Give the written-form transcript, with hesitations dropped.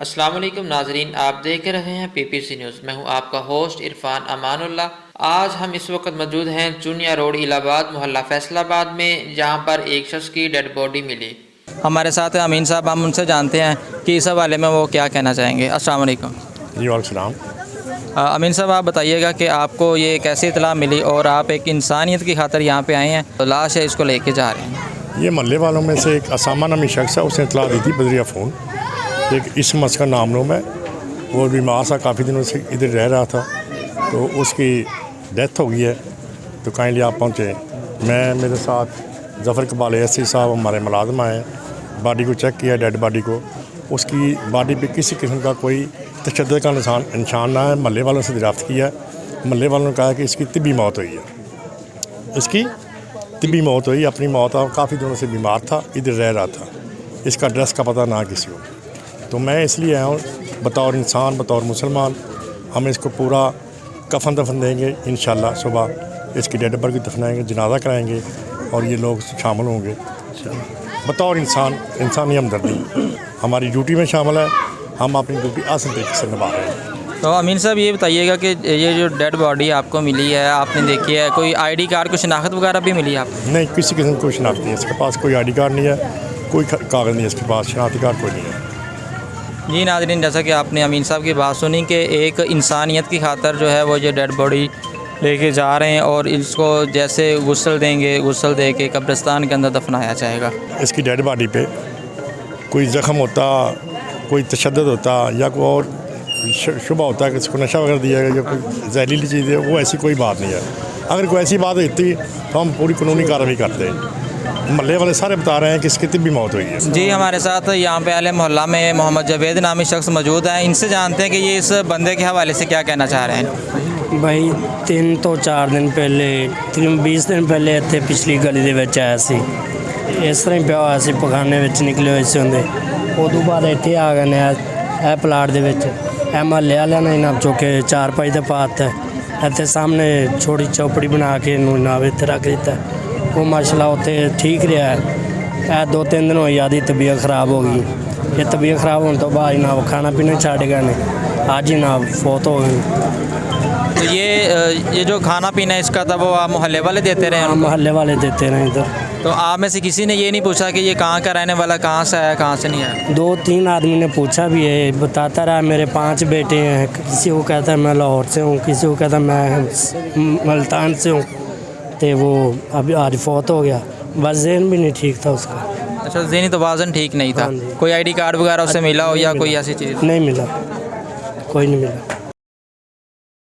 अस्सलाम वालेकुम नाजरीन, आप देख रहे हैं पीपीसी न्यूज़। मैं हूं आपका होस्ट इरफान अमानुल्लाह। आज हम इस वक्त मौजूद हैं चुनिया रोड इलाहाबाद मोहल्ला फैसलाबाद में, जहां पर एक शख्स की डेड बॉडी मिली। हमारे साथ है अमीन साहब, हम उनसे जानते हैं कि इस हवाले में वो क्या कहना चाहेंगे। अस्सलाम वालेकुम। जी वालेकुम। अमीन साहब, आप बताइएगा कि आपको ये कैसी इतला मिली और आप एक इंसानियत की खातिर यहाँ पे आए हैं, तो लाश है इसको लेके जा रहे हैं। ये मोहल्ले वालों में से एक असामा नामी शख्स है, उसने इतला दी थी बजरिया फ़ोन। एक इसमस का नाम है, वो बीमार सा, काफ़ी दिनों से इधर रह रहा था, तो उसकी डेथ हो गई है। तो काइंडली आप पहुँचे। मैं मेरे साथ ज़फ़र इकबाल एसी साहब हमारे मुलाज़िम आए, बॉडी को चेक किया, डेड बॉडी को। उसकी बॉडी पे किसी किस्म का कोई तशद्दुद का निशान ना है। महल्ले वालों से दरियाफ्त किया। महल्ले वालों ने कहा कि इसकी तिब्बी मौत हुई है, इसकी तिब्बी मौत हुई। अपनी मौत, काफ़ी दिनों से बीमार था, इधर रह रहा था, इसका एड्रेस का पता ना किसी को। तो मैं इसलिए आया हूँ बतौर इंसान, बतौर मुसलमान। हम इसको पूरा कफन दफन देंगे इंशाल्लाह। सुबह इसकी डेड बॉडी दफनाएंगे, जनाजा कराएंगे और ये लोग शामिल होंगे बतौर इंसान। इंसानी हमदर्दी हमारी ड्यूटी में शामिल है। हम अपनी ड्यूटी आसान तरीके से निभा रहे हैं। तो अमीन साहब, ये बताइएगा कि ये जो डेड बॉडी आपको मिली है, आपने देखी है, कोई आईडी कार्ड, कोई शनाख्त वगैरह भी मिली है आपको? नहीं, किसी किस्म की शनाख्त नहीं है इसके पास। कोई आईडी कार्ड नहीं है, कोई कागज़ नहीं है इसके पास, शनाख्ती कार्ड कोई नहीं है। जी नाज़रीन, जैसा कि आपने अमीन साहब की बात सुनी कि एक इंसानियत की खातर जो है वो ये डेड बॉडी लेके जा रहे हैं और इसको जैसे गुस्ल देंगे, गुस्ल दे के कब्रिस्तान के अंदर दफनाया जाएगा। इसकी डेड बॉडी पे कोई ज़ख्म होता, कोई तशद्दुद होता या कोई और शुबा होता है कि इसको नशा वगैरह दिया गया या कोई जहरीली चीज़ है, वो ऐसी कोई बात नहीं है। अगर कोई ऐसी बात होती तो हम पूरी कानूनी कार्रवाई करते हैं। महल्ले वाले सारे बता रहे हैं कि इसकी तिब्बी मौत हुई है। जी, हमारे साथ यहाँ पे अहले मोहल्ला में मोहम्मद जावेद नामी शख्स मौजूद हैं। इनसे जानते हैं कि ये इस बंदे के हवाले से क्या कहना चाह रहे हैं। भाई 3 ਤੋਂ 4 दिन पहले, 20 दिन पहले ਇੱਥੇ पिछली गली ਦੇ ਵਿੱਚ ਆਇਆ ਸੀ। ਇਸ ਤਰ੍ਹਾਂ ਹੀ ਪਿਆ ਹੋਇਆ ਸੀ, ਪਖਾਨੇ ਵਿੱਚ ਨਿਕਲੇ ਹੋਏ ਸੀ ਹੁੰਦੇ। ਉਦੋਂ ਬਾਅਦ ਇੱਥੇ ਆ ਗਏ ਨੇ ਇਹ ਪਲਾਟ ਦੇ ਵਿੱਚ। ਇਹ ਮਹੱਲੇ ਵਾਲਿਆਂ ਨੇ ਇਹਨਾਂ ਚੁੱਕ ਕੇ 4-5 ਦੇ ਪਾਤ ਇੱਥੇ ਸਾਹਮਣੇ ਛੋਟੀ ਚੌਪੜੀ ਬਣਾ ਕੇ ਇਹਨੂੰ ਨਾਵੇ ਤੇ ਰੱਖ ਦਿੱਤਾ। ਉਹ ਮਾਸ਼ਾਅੱਲਾ ਉੱਥੇ ਠੀਕ ਰਿਹਾ। ਇਹ 2-3 ਦਿਨ ਹੋਈ ਆਦੀ ਤਬੀਅਤ ख़राब हो गई। ये तबीयत ख़राब होने तो बाद ना वो खाना पीना छाड़ गए ने, आज ही ना फौत हो गई। तो ये जो खाना पीना इसका था वो आप मोहल्ले वाले देते रहे? हम मोहल्ले वाले देते रहे इधर। तो आप में से किसी ने ये नहीं पूछा कि ये कहाँ का रहने वाला, कहाँ से आया, कहाँ से नहीं आया? 2-3 आदमी ने पूछा भी है, बताता रहा मेरे 5 बेटे हैं। किसी को कहता है मैं लाहौर से हूँ, किसी को कहता मैं मुल्तान से हूँ। तो वो अभी आज फौत हो गया। बस ज़हन भी नहीं ठीक था उसका। अच्छा, ज़हनी तवाज़ुन ठीक नहीं था। कोई आईडी कार्ड वगैरह उससे मिला हो या कोई ऐसी चीज़? नहीं मिला, कोई नहीं मिला।